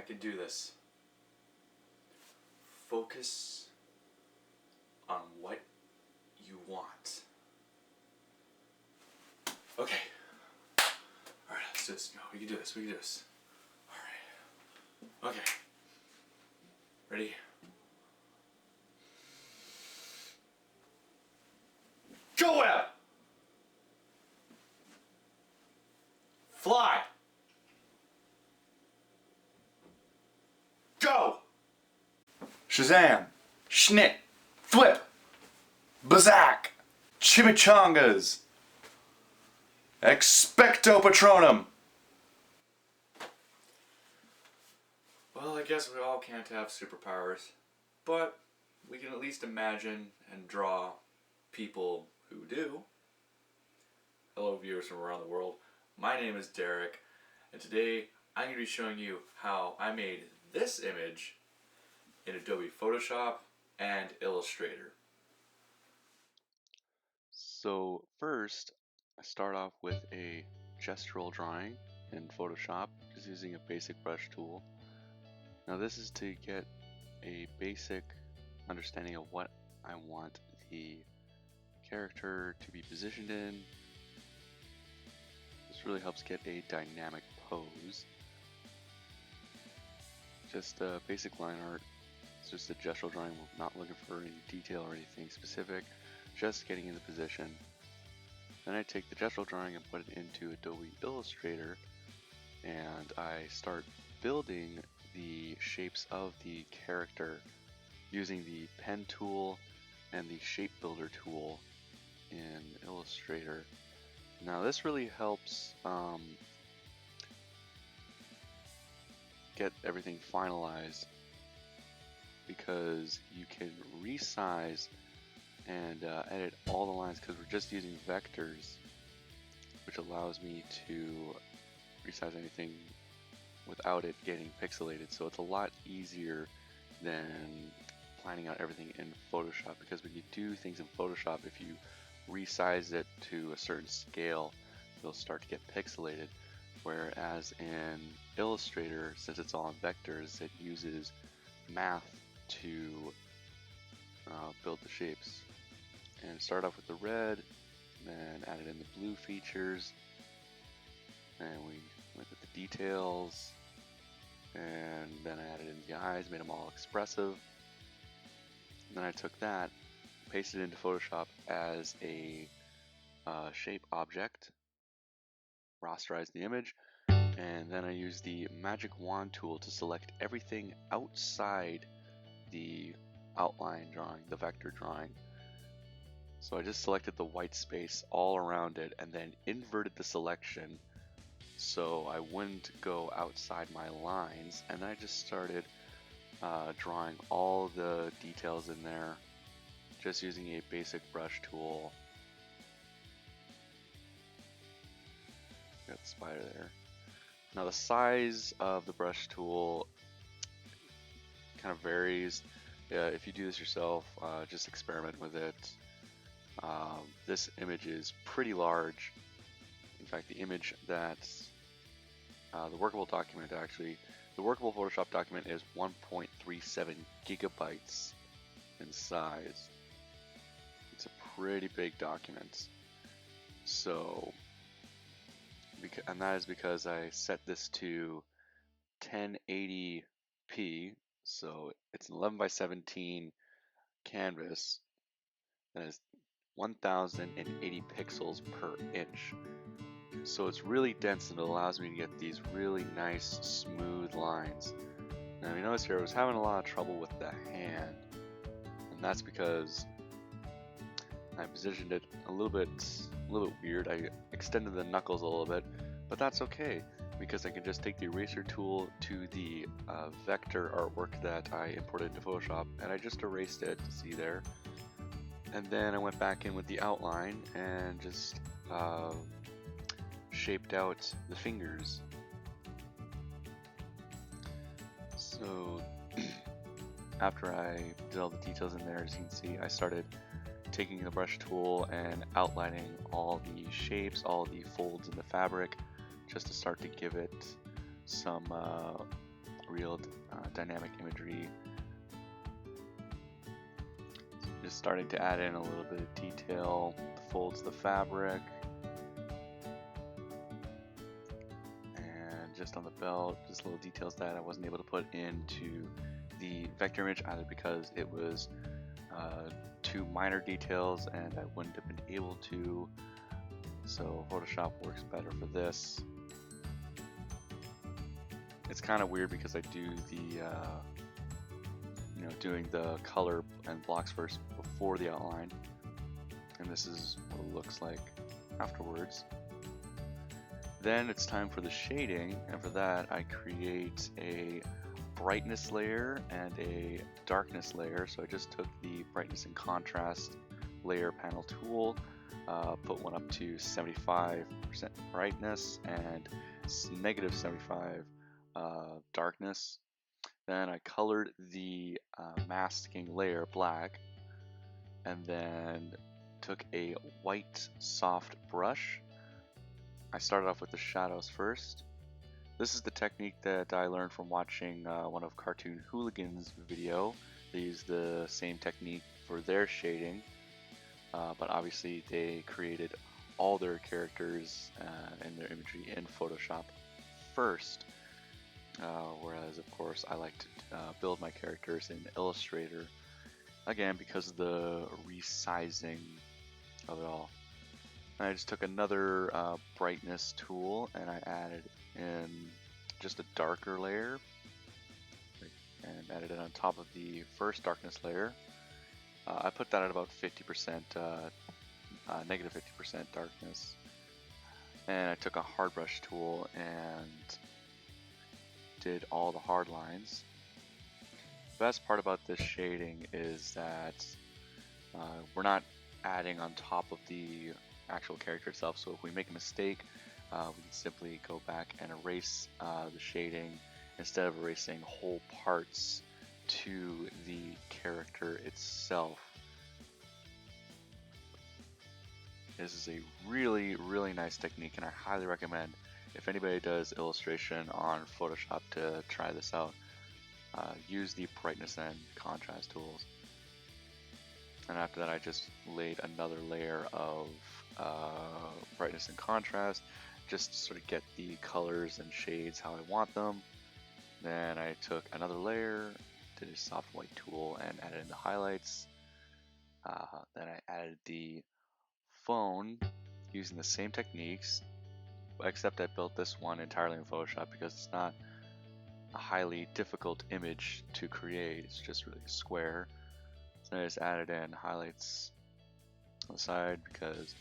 can do this. Focus on what you want. Okay. Alright, let's do this. No, we can do this. We can do this. Alright. Okay. Ready? Go web! Fly! Go! Shazam! Schnit! Flip! Bazak! Chimichangas! Expecto Patronum! Well, I guess we all can't have superpowers, but we can at least imagine and draw people who do. Hello viewers from around the world, my name is Derek, and today I'm going to be showing you how I made this image in Adobe Photoshop and Illustrator. So first, I start off with a gestural drawing in Photoshop, just using a basic brush tool. Now this is to get a basic understanding of what I want the character to be positioned in. This really helps get a dynamic pose. Just a basic line art. It's just a gestural drawing. We're not looking for any detail or anything specific. Just getting in the position. Then I take the gestural drawing and put it into Adobe Illustrator, and I start building the shapes of the character using the pen tool and the shape builder tool in Illustrator. Now this really helps get everything finalized, because you can resize and edit all the lines, because we're just using vectors, which allows me to resize anything without it getting pixelated. So it's a lot easier than planning out everything in Photoshop, because when you do things in Photoshop, if you resize it to a certain scale, it'll start to get pixelated. Whereas in Illustrator, since it's all in vectors, it uses math to build the shapes. And start off with the red, then added in the blue features, and we went with the details, and then I added in the eyes, made them all expressive. And then I took that, pasted it into Photoshop as a shape object, rasterized the image, and then I used the magic wand tool to select everything outside the outline drawing, the vector drawing. So I just selected the white space all around it and then inverted the selection so I wouldn't go outside my lines, and I just started drawing all the details in there just using a basic brush tool. Got the spider there. Now the size of the brush tool kind of varies. If you do this yourself, just experiment with it. This image is pretty large. In fact, the image that the workable document, actually, the workable Photoshop document is 1.37 gigabytes in size. It's a pretty big document. So, and that is because I set this to 1080p, so it's an 11 by 17 canvas that is 1080 pixels per inch. So it's really dense, and it allows me to get these really nice smooth lines. Now you notice here I was having a lot of trouble with the hand, and that's because I positioned it a little bit weird. I extended the knuckles a little bit, but that's okay, because I can just take the eraser tool to the vector artwork that I imported into Photoshop, and I just erased it, see there. And then I went back in with the outline and just shaped out the fingers. So after I did all the details in there, as you can see, I started taking the brush tool and outlining all the shapes, all the folds in the fabric, just to start to give it some real dynamic imagery. Just starting to add in a little bit of detail, the folds of the fabric, and just on the belt, just little details that I wasn't able to put into the vector image, either because it was too minor details and I wouldn't have been able to, so Photoshop works better for this. It's kind of weird because I do the doing the color and blocks first before the outline, and this is what it looks like afterwards. Then it's time for the shading, and for that I create a brightness layer and a darkness layer. So I just took the brightness and contrast layer panel tool, put one up to 75% brightness and negative 75 darkness. Then I colored the masking layer black, and then took a white soft brush. I started off with the shadows first. This is the technique that I learned from watching one of Cartoon Hooligan's video. They use the same technique for their shading, but obviously they created all their characters and their imagery in Photoshop first. Whereas of course I like to build my characters in Illustrator, again because of the resizing of it all. And I just took another brightness tool and I added in just a darker layer and added it on top of the first darkness layer. I put that at about 50%, negative 50% darkness. And I took a hard brush tool and did all the hard lines. The best part about this shading is that we're not adding on top of the actual character itself, so if we make a mistake, we can simply go back and erase the shading instead of erasing whole parts to the character itself. This is a really, really nice technique, and I highly recommend if anybody does illustration on Photoshop to try this out. Use the brightness and contrast tools. And after that I just laid another layer of brightness and contrast just to sort of get the colors and shades how I want them. Then I took another layer, did a soft white tool and added in the highlights. Then I added the phone using the same techniques, except I built this one entirely in Photoshop because it's not a highly difficult image to create. It's just really a square. So I just added in highlights on the side because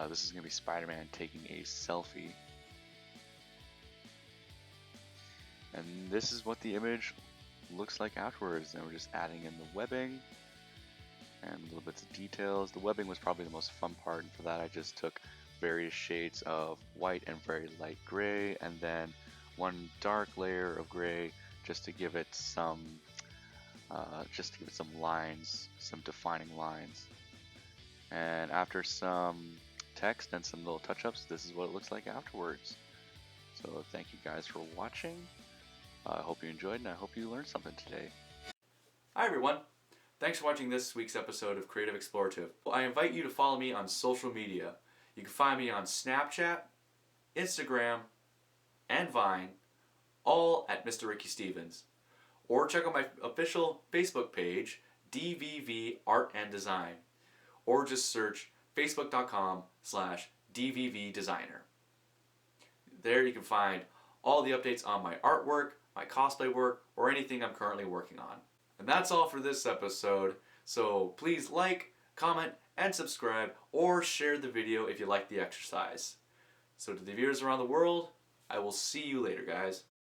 this is going to be Spider-Man taking a selfie. And this is what the image looks like afterwards. And we're just adding in the webbing and little bits of details. The webbing was probably the most fun part, and for that I just took various shades of white and very light gray, and then one dark layer of gray just to give it some lines, some defining lines. And after some text and some little touch-ups, this is what it looks like afterwards. So thank you guys for watching. I hope you enjoyed, and I hope you learned something today. Hi everyone! Thanks for watching this week's episode of Creative Explorative. I invite you to follow me on social media. You can find me on Snapchat, Instagram, and Vine, all at Mr. Ricky Stevens. Or check out my official Facebook page, DVV Art&Design. Or just search facebook.com/dvvdesigner. There you can find all the updates on my artwork, my cosplay work, or anything I'm currently working on. And that's all for this episode, so please like, comment, and subscribe, or share the video if you like the exercise. So to the viewers around the world, I will see you later, guys.